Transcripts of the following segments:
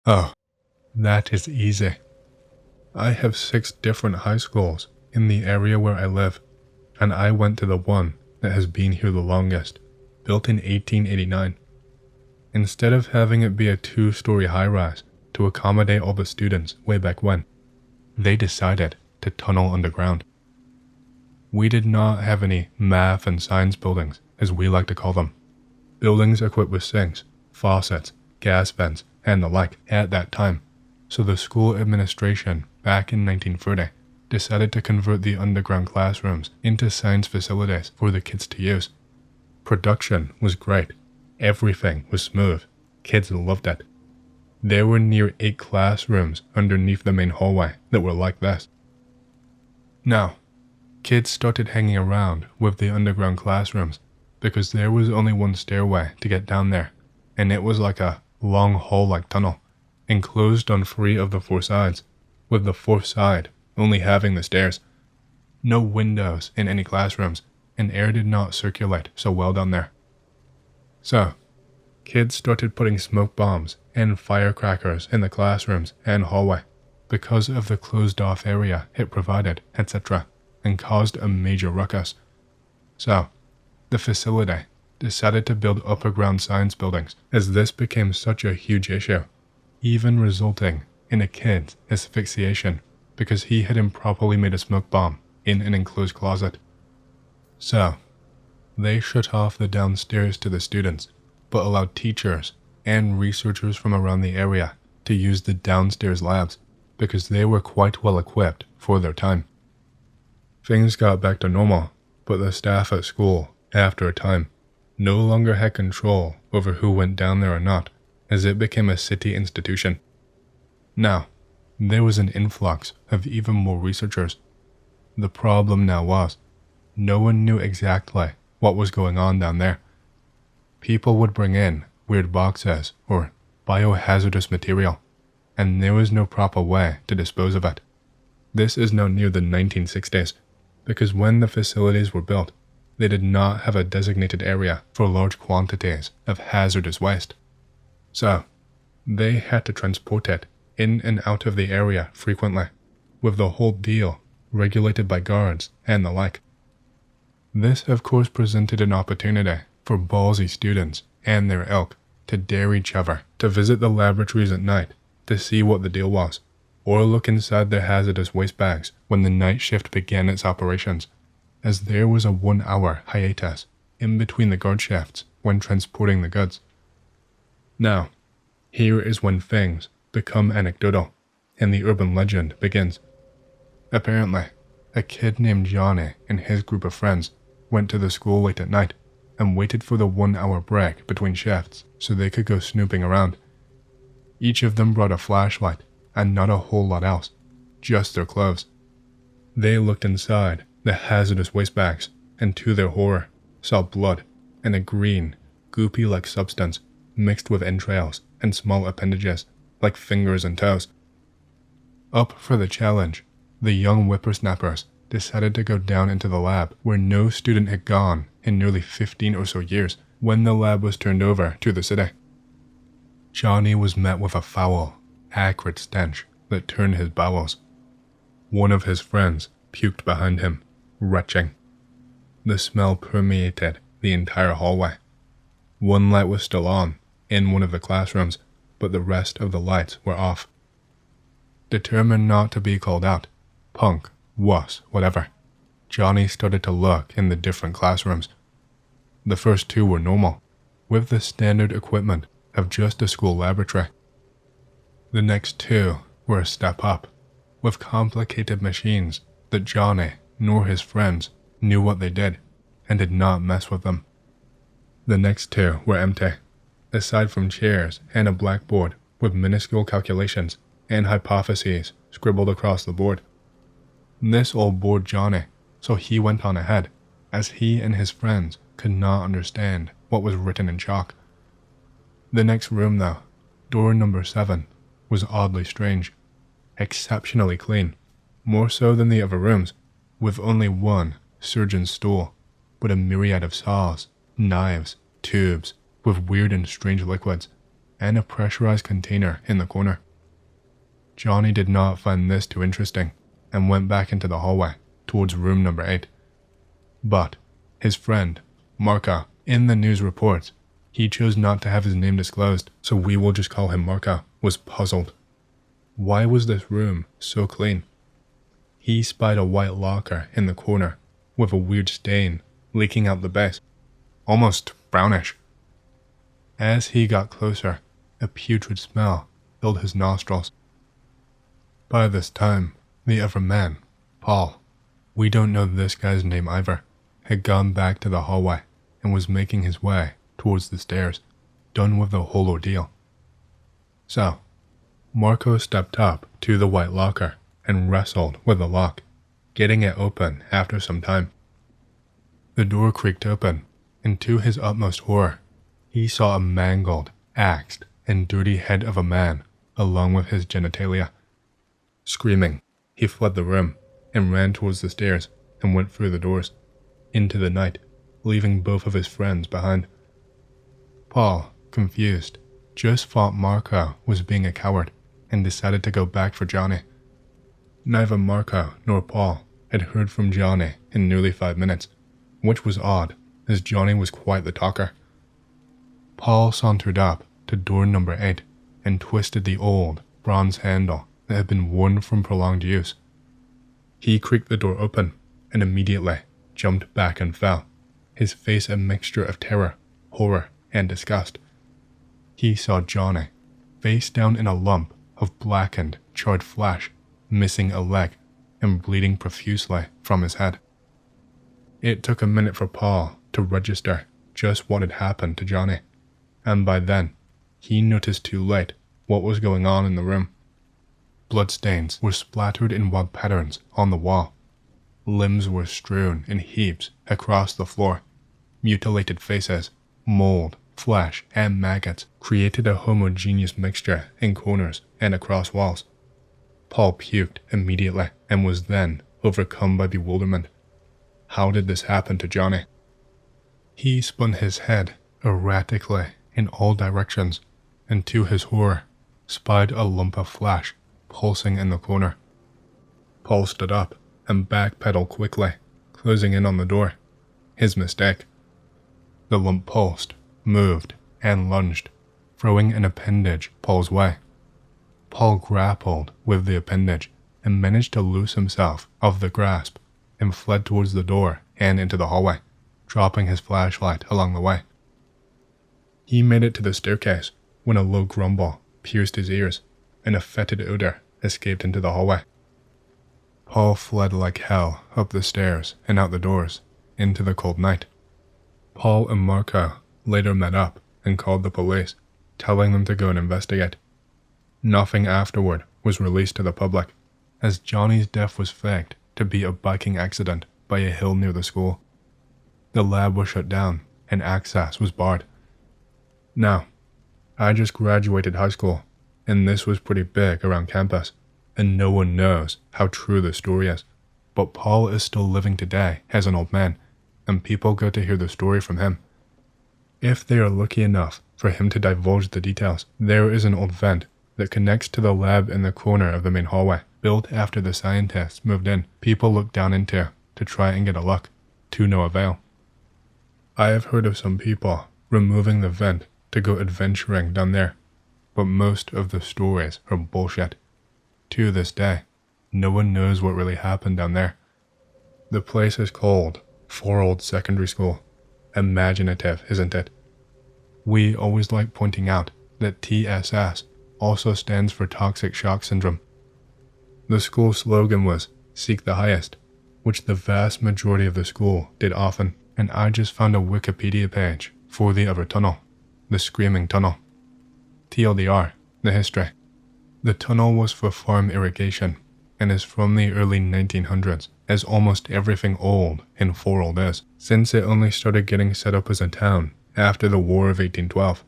Oh, that is easy. I have 6 different high schools in the area where I live, and I went to the one that has been here the longest, built in 1889. Instead of having it be a 2-story high-rise to accommodate all the students way back when, they decided to tunnel underground. We did not have any math and science buildings, as we like to call them. Buildings equipped with sinks, faucets, gas vents, and the like at that time, so the school administration back in 1930 decided to convert the underground classrooms into science facilities for the kids to use. Production was great. Everything was smooth. Kids loved it. There were near 8 classrooms underneath the main hallway that were like this. Now, kids started hanging around with the underground classrooms because there was only one stairway to get down there, and it was like a long hole-like tunnel, enclosed on 3 of the 4 sides, with the 4th side only having the stairs. No windows in any classrooms, and air did not circulate so well down there. So, kids started putting smoke bombs and firecrackers in the classrooms and hallway because of the closed-off area it provided, etc., and caused a major ruckus. So, the facility decided to build upper-ground science buildings as this became such a huge issue, even resulting in a kid's asphyxiation because he had improperly made a smoke bomb in an enclosed closet. So, they shut off the downstairs to the students, but allowed teachers and researchers from around the area to use the downstairs labs because they were quite well equipped for their time. Things got back to normal, but the staff at school, after a time, no longer had control over who went down there or not, as it became a city institution. Now, there was an influx of even more researchers. The problem now was, no one knew exactly what was going on down there. People would bring in weird boxes or biohazardous material, and there was no proper way to dispose of it. This is now near the 1960s, because when the facilities were built, they did not have a designated area for large quantities of hazardous waste. So, they had to transport it in and out of the area frequently, with the whole deal regulated by guards and the like. This of course presented an opportunity for ballsy students and their ilk to dare each other to visit the laboratories at night to see what the deal was, or look inside their hazardous waste bags when the night shift began its operations, as there was a 1-hour hiatus in between the guard shifts when transporting the goods. Now, here is when things become anecdotal, and the urban legend begins. Apparently, a kid named Johnny and his group of friends went to the school late at night and waited for the 1-hour break between shifts so they could go snooping around. Each of them brought a flashlight and not a whole lot else, just their clothes. They looked inside the hazardous waste bags and to their horror saw blood and a green, goopy-like substance mixed with entrails and small appendages like fingers and toes. Up for the challenge, the young whippersnappers decided to go down into the lab where no student had gone in nearly 15 or so years when the lab was turned over to the city. Johnny was met with a foul, acrid stench that turned his bowels. One of his friends puked behind him, retching. The smell permeated the entire hallway. One light was still on in one of the classrooms, but the rest of the lights were off. Determined not to be called out, punk, wuss, whatever, Johnny started to look in the different classrooms. The first 2 were normal, with the standard equipment of just a school laboratory. The next 2 were a step up, with complicated machines that Johnny nor his friends knew what they did and did not mess with them. The next 2 were empty, aside from chairs and a blackboard with minuscule calculations and hypotheses scribbled across the board. This all bored Johnny, so he went on ahead, as he and his friends could not understand what was written in chalk. The next room though, door number 7, was oddly strange, exceptionally clean, more so than the other rooms, with only one surgeon's stool, but a myriad of saws, knives, tubes, with weird and strange liquids, and a pressurized container in the corner. Johnny did not find this too interesting and went back into the hallway towards room number 8. But his friend, Marco, in the news reports, he chose not to have his name disclosed, so we will just call him Marco, was puzzled. Why was this room so clean? He spied a white locker in the corner with a weird stain leaking out the base, almost brownish. As he got closer, a putrid smell filled his nostrils. By this time, the other man, Paul, we don't know this guy's name either, had gone back to the hallway and was making his way towards the stairs, done with the whole ordeal. So, Marco stepped up to the white locker and wrestled with the lock, getting it open after some time. The door creaked open, and to his utmost horror, he saw a mangled, axed, and dirty head of a man along with his genitalia. Screaming, he fled the room and ran towards the stairs and went through the doors, into the night, leaving both of his friends behind. Paul, confused, just thought Marco was being a coward and decided to go back for Johnny. Neither Marco nor Paul had heard from Johnny in nearly 5 minutes, which was odd, as Johnny was quite the talker. Paul sauntered up to door number 8 and twisted the old bronze handle that had been worn from prolonged use. He creaked the door open and immediately jumped back and fell, his face a mixture of terror, horror, and disgust. He saw Johnny, face down in a lump of blackened, charred flesh, missing a leg and bleeding profusely from his head. It took a minute for Paul to register just what had happened to Johnny, and by then, he noticed too late what was going on in the room. Bloodstains were splattered in wild patterns on the wall. Limbs were strewn in heaps across the floor. Mutilated faces, mold, flesh, and maggots created a homogeneous mixture in corners and across walls. Paul puked immediately and was then overcome by bewilderment. How did this happen to Johnny? He spun his head erratically in all directions and to his horror spied a lump of flesh pulsing in the corner. Paul stood up and backpedaled quickly, closing in on the door. His mistake. The lump pulsed, moved, and lunged, throwing an appendage Paul's way. Paul grappled with the appendage and managed to loose himself of the grasp and fled towards the door and into the hallway, dropping his flashlight along the way. He made it to the staircase when a low grumble pierced his ears and a fetid odor escaped into the hallway. Paul fled like hell up the stairs and out the doors into the cold night. Paul and Marco later met up and called the police, telling them to go and investigate. Nothing afterward was released to the public, as Johnny's death was faked to be a biking accident by a hill near the school. The lab was shut down and access was barred. Now, I just graduated high school, and this was pretty big around campus, and no one knows how true the story is. But Paul is still living today as an old man, and people go to hear the story from him. If they are lucky enough for him to divulge the details, there is an old vent that connects to the lab in the corner of the main hallway, built after the scientists moved in. People look down into to try and get a look, to no avail. I have heard of some people removing the vent to go adventuring down there, but most of the stories are bullshit. To this day, no one knows what really happened down there. The place is called For Old Secondary School. Imaginative, isn't it? We always like pointing out that TSS also stands for Toxic Shock Syndrome. The school slogan was Seek the Highest, which the vast majority of the school did often, and I just found a Wikipedia page for the other tunnel, the Screaming Tunnel. TLDR, the history. The tunnel was for farm irrigation and is from the early 1900s, as almost everything old in Forold is, since it only started getting set up as a town after the War of 1812.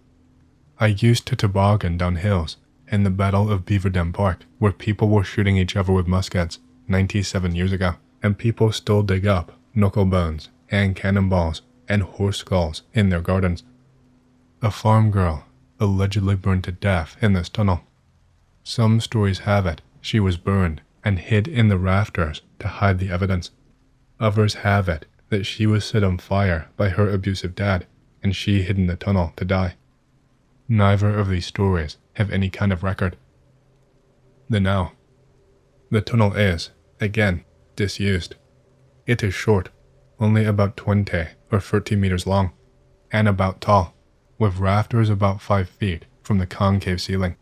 I used to toboggan down hills in the Battle of Beaver Dam Park, where people were shooting each other with muskets 97 years ago, and people still dig up knuckle bones and cannonballs and horse skulls in their gardens. A farm girl allegedly burned to death in this tunnel. Some stories have it she was burned and hid in the rafters to hide the evidence. Others have it that she was set on fire by her abusive dad and she hid in the tunnel to die. Neither of these stories have any kind of record. The tunnel is, again, disused. It is short, only about 20 or 30 meters long, and about tall, with rafters about 5 feet from the concave ceiling.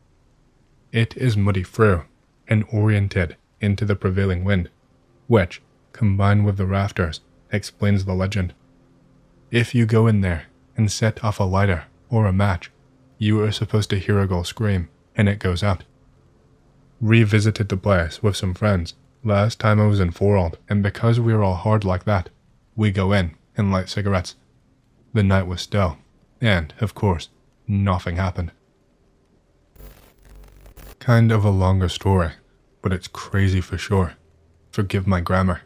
It is muddy through and oriented into the prevailing wind, which, combined with the rafters, explains the legend. If you go in there and set off a lighter or a match, you are supposed to hear a girl scream, and it goes out. Revisited the place with some friends last time I was in Forald, and because we are all hard like that, we go in and light cigarettes. The night was still, and, of course, nothing happened. Kind of a longer story, but it's crazy for sure. Forgive my grammar.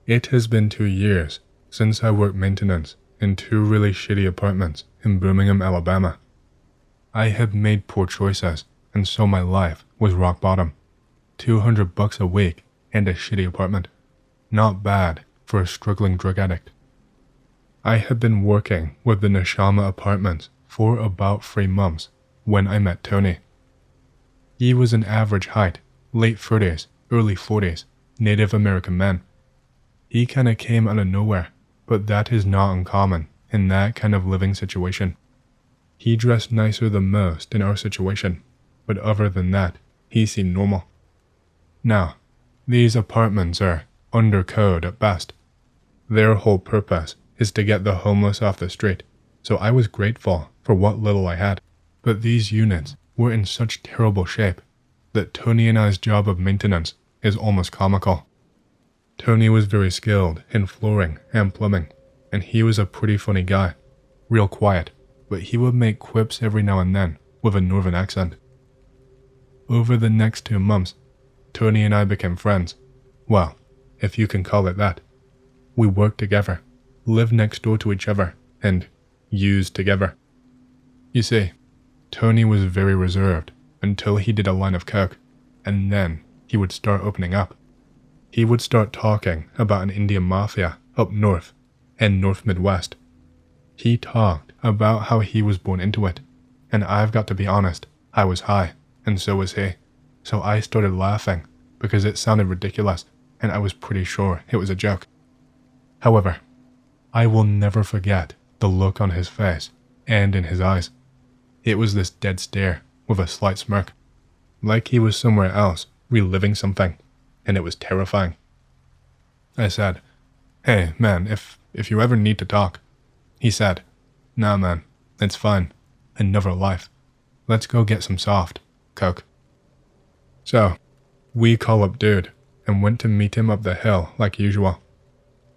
It has been 2 years since I worked maintenance in 2 really shitty apartments in Birmingham, Alabama. I had made poor choices, and so my life was rock bottom. $200 a week and a shitty apartment. Not bad for a struggling drug addict. I had been working with the Neshama apartments for about 3 months when I met Tony. He was an average height, late 30s, early 40s, Native American man. He kinda came out of nowhere, but that is not uncommon in that kind of living situation. He dressed nicer than most in our situation, but other than that, he seemed normal. Now, these apartments are under code at best. Their whole purpose is to get the homeless off the street, so I was grateful for what little I had. But these units were in such terrible shape that Tony and I's job of maintenance is almost comical. Tony was very skilled in flooring and plumbing, and he was a pretty funny guy, real quiet, but he would make quips every now and then with a northern accent. Over the next 2 months, Tony and I became friends. Well, if you can call it that. We worked together, lived next door to each other, and used together. You see, Tony was very reserved until he did a line of coke, and then he would start opening up. He would start talking about an Indian Mafia up north and North Midwest. He talked about how he was born into it, and I've got to be honest, I was high, and so was he. So I started laughing because it sounded ridiculous, and I was pretty sure it was a joke. However, I will never forget the look on his face and in his eyes. It was this dead stare with a slight smirk, like he was somewhere else reliving something, and it was terrifying. I said, "Hey, man, if you ever need to talk." He said, "Nah, man, it's fine. Another life. Let's go get some soft coke." So, we call up dude and went to meet him up the hill like usual.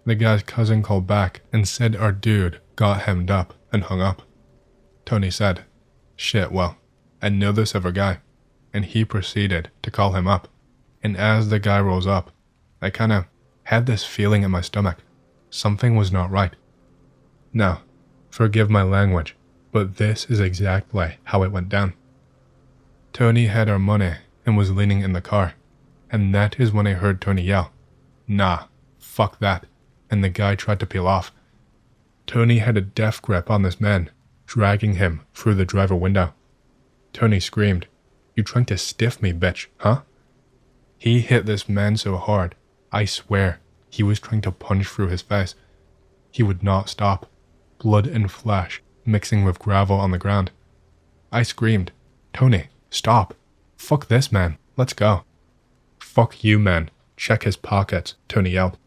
The guy's cousin called back and said our dude got hemmed up and hung up. Tony said, "Shit, well, I know this other guy," and he proceeded to call him up. And as the guy rolls up, I kinda had this feeling in my stomach. Something was not right. Now, forgive my language, but this is exactly how it went down. Tony had our money and was leaning in the car, and that is when I heard Tony yell, "Nah, fuck that," and the guy tried to peel off. Tony had a death grip on this man, dragging him through the driver window. Tony screamed, "You trying to stiff me, bitch, huh?" He hit this man so hard, I swear, he was trying to punch through his face. He would not stop, blood and flesh mixing with gravel on the ground. I screamed, "Tony, stop. Fuck this man, let's go." "Fuck you, man. Check his pockets," Tony yelled.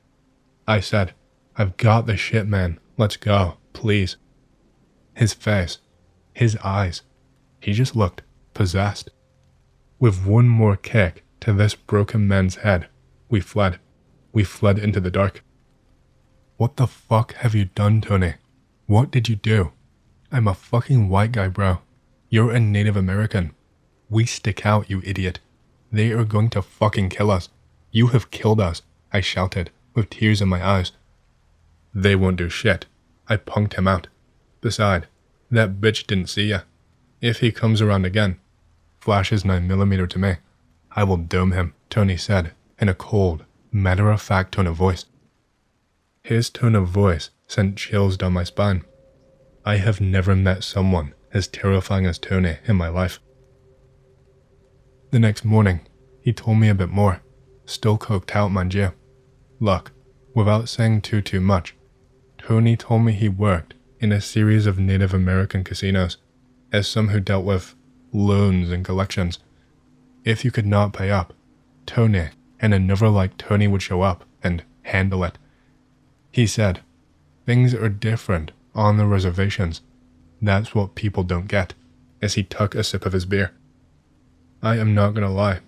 I said, "I've got the shit, man. Let's go, please." His face, his eyes, he just looked possessed. With one more kick to this broken man's head, we fled. We fled into the dark. "What the fuck have you done, Tony? What did you do? I'm a fucking white guy, bro. You're a Native American. We stick out, you idiot. They are going to fucking kill us. You have killed us," I shouted, with tears in my eyes. "They won't do shit." I punked him out. "Beside, that bitch didn't see ya. If he comes around again, flashes 9mm to me, I will dome him, Tony said, in a cold, matter-of-fact tone of voice. His tone of voice sent chills down my spine. I have never met someone as terrifying as Tony in my life. The next morning, he told me a bit more, still coked out, mind you. Look, without saying too much, Tony told me he worked in a series of Native American casinos as some who dealt with loans and collections. If you could not pay up, Tony and another like Tony would show up and handle it. He said, things are different on the reservations. That's what people don't get, as he took a sip of his beer. I am not gonna lie,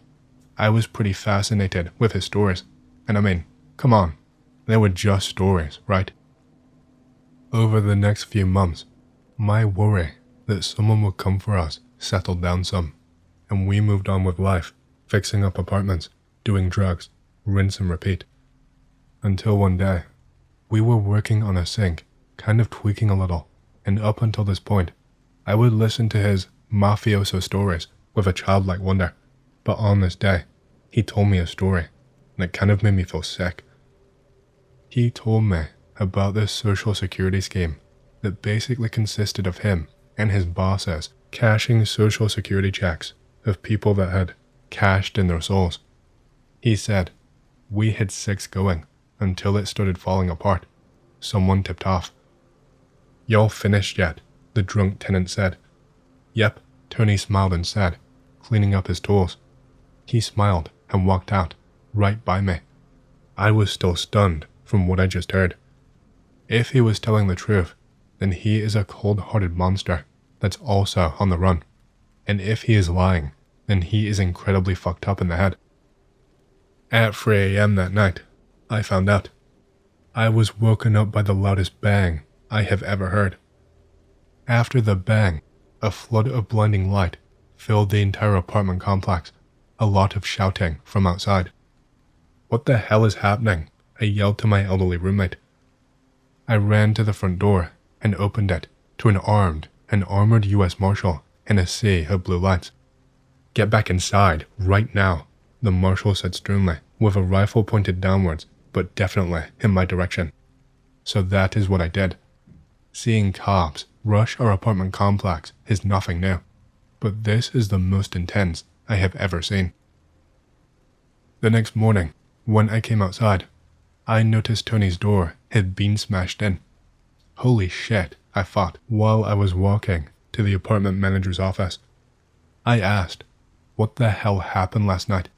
I was pretty fascinated with his stories, and I mean, come on, they were just stories, right? Over the next few months, my worry that someone would come for us settled down some, and we moved on with life, fixing up apartments, doing drugs, rinse and repeat. Until one day, we were working on a sink, kind of tweaking a little, and up until this point, I would listen to his mafioso stories with a childlike wonder, but on this day, he told me a story that kind of made me feel sick. He told me about this social security scheme that basically consisted of him and his bosses cashing social security checks of people that had cashed in their souls. He said, we had 6 going until it started falling apart. Someone tipped off. Y'all finished yet? The drunk tenant said. Yep, Tony smiled and said, cleaning up his tools. He smiled and walked out, right by me. I was still stunned from what I just heard. If he was telling the truth, then he is a cold-hearted monster that's also on the run. And if he is lying, then he is incredibly fucked up in the head. At 3 a.m. that night, I found out. I was woken up by the loudest bang I have ever heard. After the bang, a flood of blinding light filled the entire apartment complex, a lot of shouting from outside. What the hell is happening? I yelled to my elderly roommate. I ran to the front door and opened it to an armored U.S. Marshal in a sea of blue lights. Get back inside, right now, the Marshal said sternly, with a rifle pointed downwards, but definitely in my direction. So that is what I did. Seeing cops rush our apartment complex is nothing new, but this is the most intense I have ever seen. The next morning, when I came outside, I noticed Tony's door had been smashed in. Holy shit, I thought, while I was walking to the apartment manager's office. I asked, what the hell happened last night?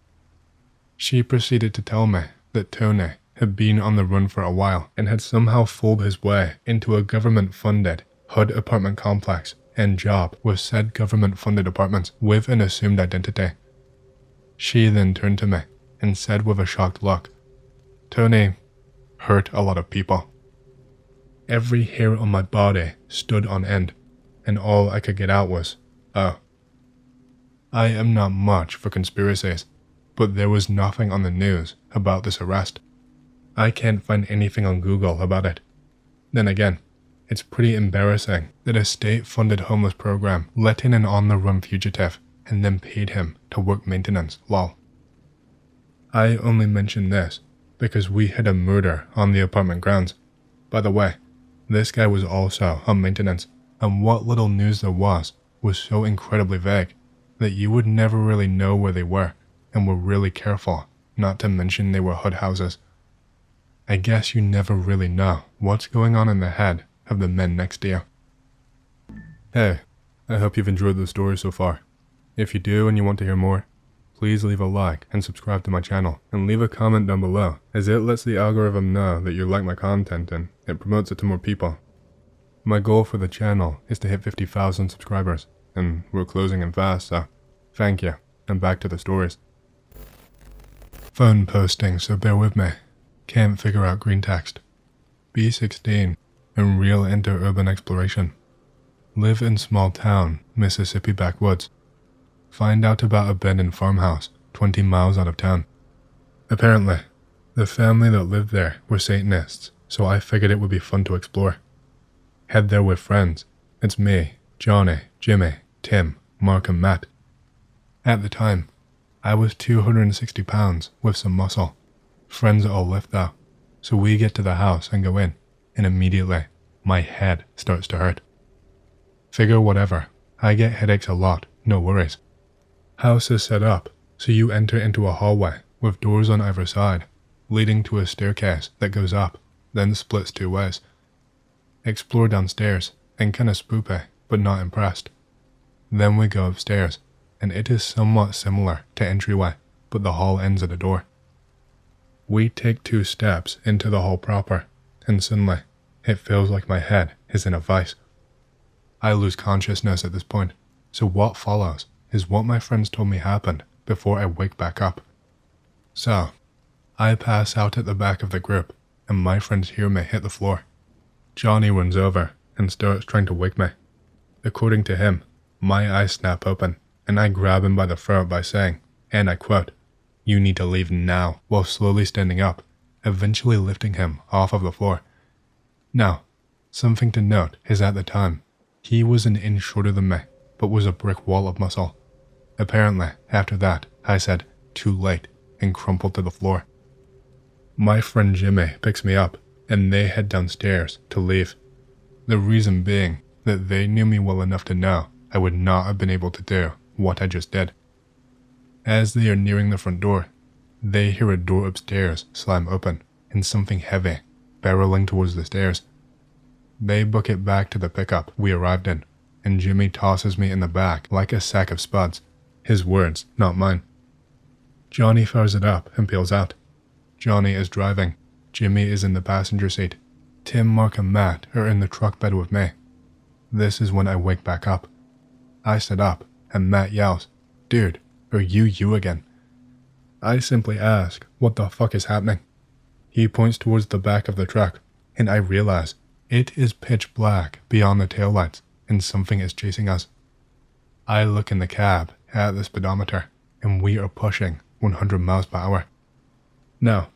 She proceeded to tell me that Tony had been on the run for a while and had somehow fooled his way into a government-funded HUD apartment complex and job with said government-funded apartments with an assumed identity. She then turned to me and said with a shocked look, Tony hurt a lot of people. Every hair on my body stood on end, and all I could get out was, oh. I am not much for conspiracies, but there was nothing on the news about this arrest. I can't find anything on Google about it. Then again, it's pretty embarrassing that a state-funded homeless program let in an on-the-run fugitive and then paid him to work maintenance, lol. I only mention this because we had a murder on the apartment grounds. By the way, this guy was also on maintenance, and what little news there was so incredibly vague that you would never really know where they were and were really careful not to mention they were HUD houses. I guess you never really know what's going on in the head of the men next to you. Hey, I hope you've enjoyed the story so far. If you do and you want to hear more, please leave a like and subscribe to my channel, and leave a comment down below, as it lets the algorithm know that you like my content and it promotes it to more people. My goal for the channel is to hit 50,000 subscribers, and we're closing in fast, so thank you, and back to the stories. Phone posting, so bear with me. Can't figure out greentext. B16, and real inter-urban exploration. Live in small town, Mississippi backwoods. Find out about abandoned farmhouse 20 miles out of town. Apparently, the family that lived there were Satanists, so I figured it would be fun to explore. Head there with friends. It's me, Johnny, Jimmy, Tim, Mark, and Matt. At the time, I was 260 pounds with some muscle. Friends all lift though, so we get to the house and go in, and immediately, my head starts to hurt. Figure whatever, I get headaches a lot, no worries. House is set up, so you enter into a hallway with doors on either side, leading to a staircase that goes up, then splits 2 ways. Explore downstairs, and kinda spoopy, but not impressed. Then we go upstairs, and it is somewhat similar to entryway, but the hall ends at a door. We take 2 steps into the hall proper, and suddenly, it feels like my head is in a vice. I lose consciousness at this point, so what follows is what my friends told me happened before I wake back up. So, I pass out at the back of the group, and my friends hear me hit the floor. Johnny runs over and starts trying to wake me. According to him, my eyes snap open, and I grab him by the throat by saying, and I quote, "You need to leave now," while slowly standing up, eventually lifting him off of the floor. Now, something to note is at the time, he was an inch shorter than me, but was a brick wall of muscle. Apparently, after that, I said, "Too late," and crumpled to the floor. My friend Jimmy picks me up, and they head downstairs to leave. The reason being that they knew me well enough to know I would not have been able to do what I just did. As they are nearing the front door, they hear a door upstairs slam open, and something heavy barreling towards the stairs. They book it back to the pickup we arrived in, and Jimmy tosses me in the back like a sack of spuds. His words, not mine. Johnny fires it up and peels out. Johnny is driving. Jimmy is in the passenger seat. Tim, Mark, and Matt are in the truck bed with me. This is when I wake back up. I sit up, and Matt yells, "Dude, are you again?" I simply ask, "What the fuck is happening?" He points towards the back of the truck, and I realize it is pitch black beyond the taillights, and something is chasing us. I look in the cab at the speedometer, and we are pushing 100 miles per hour. Now,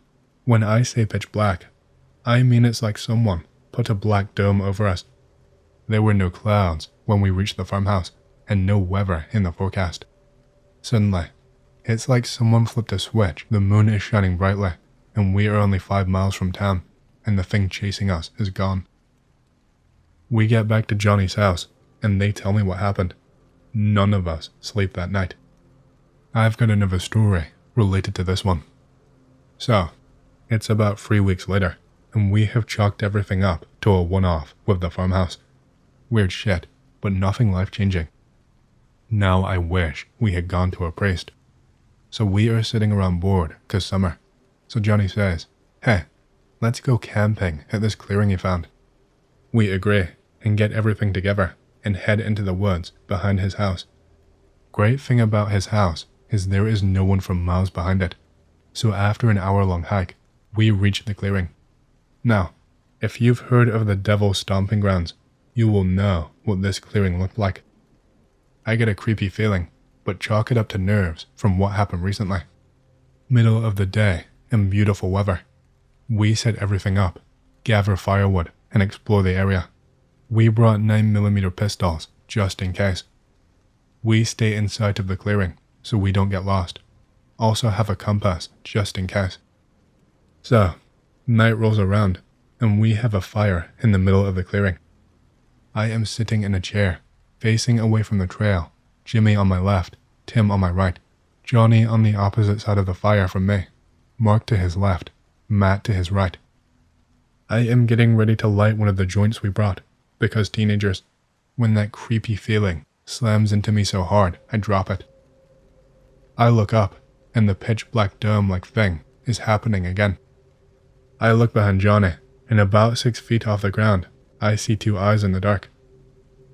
when I say pitch black, I mean it's like someone put a black dome over us. There were no clouds when we reached the farmhouse, and no weather in the forecast. Suddenly, it's like someone flipped a switch. The moon is shining brightly, and we are only 5 miles from town, and the thing chasing us is gone. We get back to Johnny's house, and they tell me what happened. None of us sleep that night. I've got another story related to this one. So, it's about 3 weeks later, and we have chalked everything up to a one-off with the farmhouse. Weird shit, but nothing life-changing. Now I wish we had gone to a priest. So we are sitting around bored 'cause summer. So Johnny says, "Hey, let's go camping at this clearing he found." We agree and get everything together and head into the woods behind his house. Great thing about his house is there is no one for miles behind it. So after an hour-long hike, we reach the clearing. Now, if you've heard of the Devil's Stomping Grounds, you will know what this clearing looked like. I get a creepy feeling, but chalk it up to nerves from what happened recently. Middle of the day and beautiful weather. We set everything up, gather firewood, and explore the area. We brought 9mm pistols just in case. We stay in sight of the clearing so we don't get lost. Also have a compass just in case. So, night rolls around, and we have a fire in the middle of the clearing. I am sitting in a chair, facing away from the trail, Jimmy on my left, Tim on my right, Johnny on the opposite side of the fire from me, Mark to his left, Matt to his right. I am getting ready to light one of the joints we brought, because teenagers, when that creepy feeling slams into me so hard, I drop it. I look up, and the pitch black dome-like thing is happening again. I look behind Johnny, and about 6 feet off the ground, I see 2 eyes in the dark.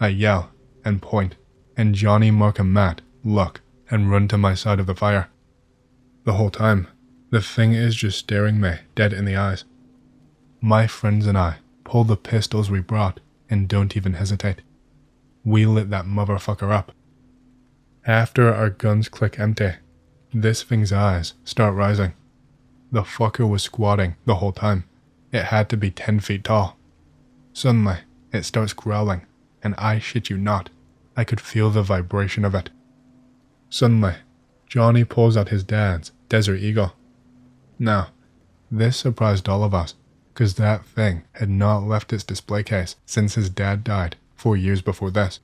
I yell and point, and Johnny, Mark, and Matt look and run to my side of the fire. The whole time, the thing is just staring me dead in the eyes. My friends and I pull the pistols we brought and don't even hesitate. We lit that motherfucker up. After our guns click empty, this thing's eyes start rising. The fucker was squatting the whole time. It had to be 10 feet tall. Suddenly, it starts growling, and I shit you not, I could feel the vibration of it. Suddenly, Johnny pulls out his dad's Desert Eagle. Now, this surprised all of us, because that thing had not left its display case since his dad died 4 years before this.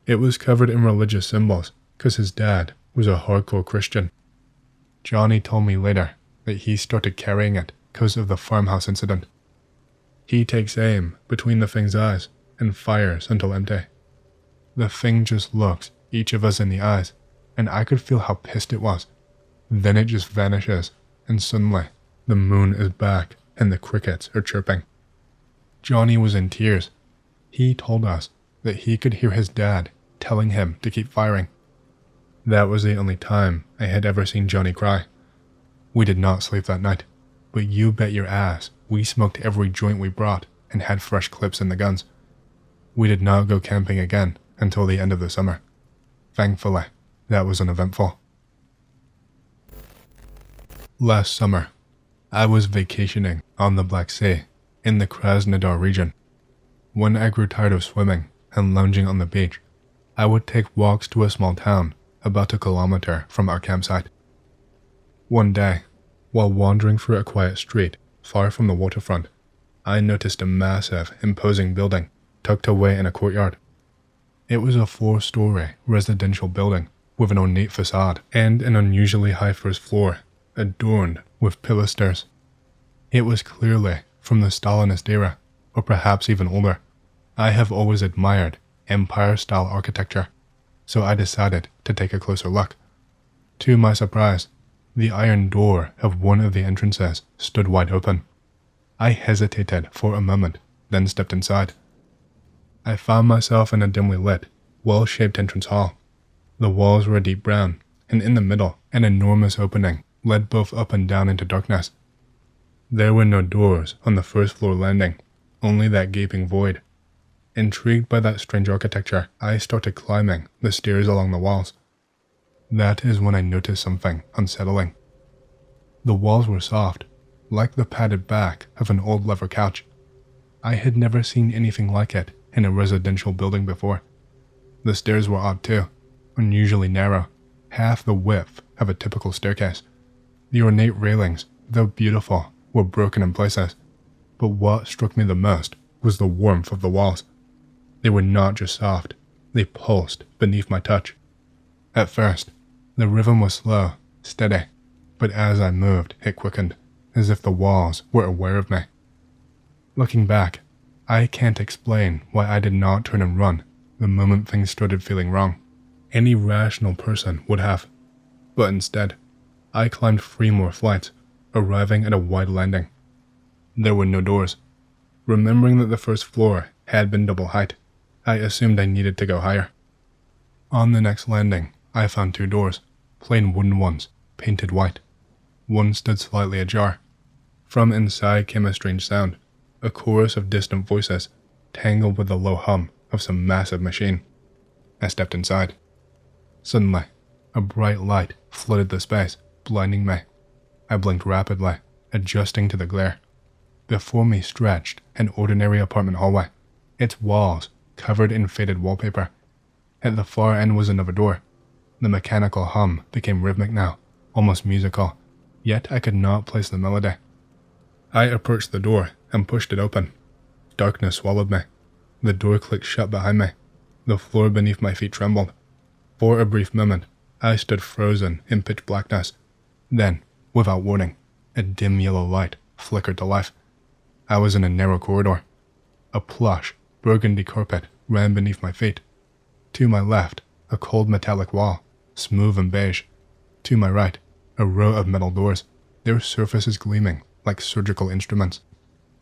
It was covered in religious symbols, because his dad was a hardcore Christian. Johnny told me later that he started carrying it because of the farmhouse incident. He takes aim between the thing's eyes and fires until empty. The thing just looks each of us in the eyes, and I could feel how pissed it was. Then it just vanishes, and suddenly, the moon is back and the crickets are chirping. Johnny was in tears. He told us that he could hear his dad telling him to keep firing. That was the only time I had ever seen Johnny cry. We did not sleep that night, but you bet your ass we smoked every joint we brought and had fresh clips in the guns. We did not go camping again until the end of the summer. Thankfully, that was uneventful. Last summer, I was vacationing on the Black Sea in the Krasnodar region. When I grew tired of swimming and lounging on the beach, I would take walks to a small town about 1 kilometer from our campsite. One day, while wandering through a quiet street far from the waterfront, I noticed a massive, imposing building tucked away in a courtyard. It was a 4-story residential building with an ornate facade and an unusually high first floor, adorned with pilasters. It was clearly from the Stalinist era, or perhaps even older. I have always admired Empire-style architecture, so I decided to take a closer look. To my surprise, the iron door of one of the entrances stood wide open. I hesitated for a moment, then stepped inside. I found myself in a dimly lit, well-shaped entrance hall. The walls were a deep brown, and in the middle, an enormous opening led both up and down into darkness. There were no doors on the first floor landing, only that gaping void. Intrigued by that strange architecture, I started climbing the stairs along the walls. That is when I noticed something unsettling. The walls were soft, like the padded back of an old leather couch. I had never seen anything like it in a residential building before. The stairs were odd too, unusually narrow, half the width of a typical staircase. The ornate railings, though beautiful, were broken in places, but what struck me the most was the warmth of the walls. They were not just soft, they pulsed beneath my touch. At first, the rhythm was slow, steady, but as I moved, it quickened, as if the walls were aware of me. Looking back, I can't explain why I did not turn and run the moment things started feeling wrong. Any rational person would have, but instead, I climbed 3 more flights, arriving at a wide landing. There were no doors. Remembering that the first floor had been double height, I assumed I needed to go higher. On the next landing, I found 2 doors, plain wooden ones, painted white. One stood slightly ajar. From inside came a strange sound, a chorus of distant voices, tangled with the low hum of some massive machine. I stepped inside. Suddenly, a bright light flooded the space, blinding me. I blinked rapidly, adjusting to the glare. Before me stretched an ordinary apartment hallway, its walls covered in faded wallpaper. At the far end was another door. The mechanical hum became rhythmic now, almost musical, yet I could not place the melody. I approached the door and pushed it open. Darkness swallowed me. The door clicked shut behind me. The floor beneath my feet trembled. For a brief moment, I stood frozen in pitch blackness. Then, without warning, a dim yellow light flickered to life. I was in a narrow corridor. A plush, burgundy carpet ran beneath my feet. To my left, a cold metallic wall, smooth and beige. To my right, a row of metal doors, their surfaces gleaming like surgical instruments.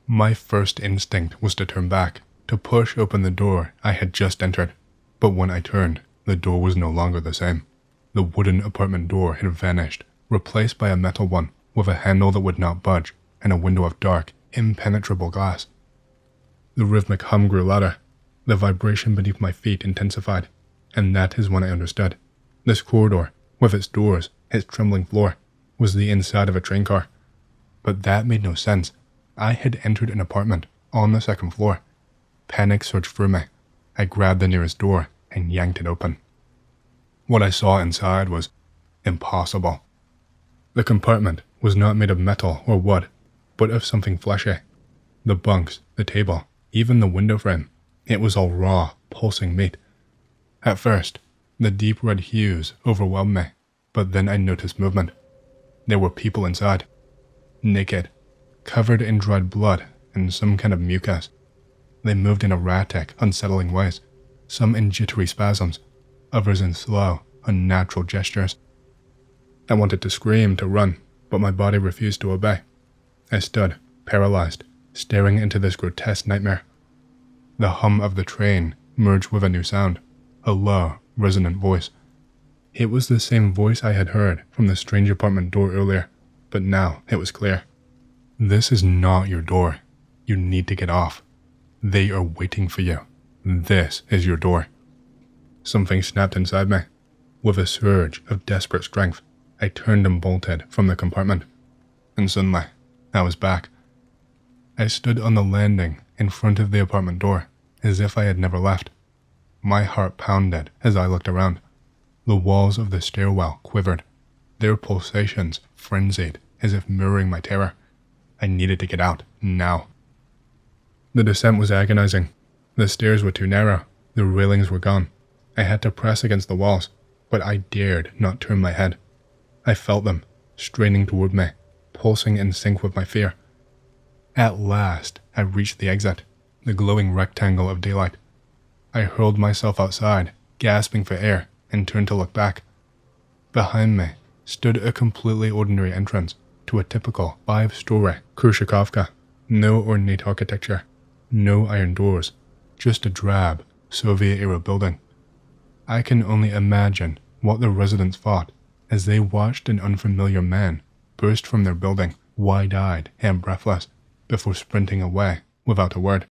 My first instinct was to turn back, to push open the door I had just entered. But when I turned, the door was no longer the same. The wooden apartment door had vanished, replaced by a metal one with a handle that would not budge and a window of dark, impenetrable glass. The rhythmic hum grew louder. The vibration beneath my feet intensified, and that is when I understood. This corridor, with its doors, its trembling floor, was the inside of a train car. But that made no sense. I had entered an apartment on the 2nd floor. Panic surged through me. I grabbed the nearest door and yanked it open. What I saw inside was impossible. The compartment was not made of metal or wood, but of something fleshy. The bunks, the table, even the window frame, it was all raw, pulsing meat. At first, the deep red hues overwhelmed me, but then I noticed movement. There were people inside, naked, covered in dried blood and some kind of mucus. They moved in erratic, unsettling ways, some in jittery spasms, others in slow, unnatural gestures. I wanted to scream, to run, but my body refused to obey. I stood, paralyzed, staring into this grotesque nightmare. The hum of the train merged with a new sound, a low, resonant voice. It was the same voice I had heard from the strange apartment door earlier, but now it was clear. This is not your door. You need to get off. They are waiting for you. This is your door. Something snapped inside me. With a surge of desperate strength, I turned and bolted from the compartment. And suddenly, I was back. I stood on the landing in front of the apartment door, as if I had never left. My heart pounded as I looked around. The walls of the stairwell quivered, their pulsations frenzied as if mirroring my terror. I needed to get out, now. The descent was agonizing. The stairs were too narrow, the railings were gone. I had to press against the walls, but I dared not turn my head. I felt them, straining toward me, pulsing in sync with my fear. At last, I reached the exit, the glowing rectangle of daylight. I hurled myself outside, gasping for air, and turned to look back. Behind me stood a completely ordinary entrance to a typical 5-story Khrushchevka. No ornate architecture, no iron doors, just a drab Soviet-era building. I can only imagine what the residents thought as they watched an unfamiliar man burst from their building, wide-eyed and breathless, before sprinting away without a word.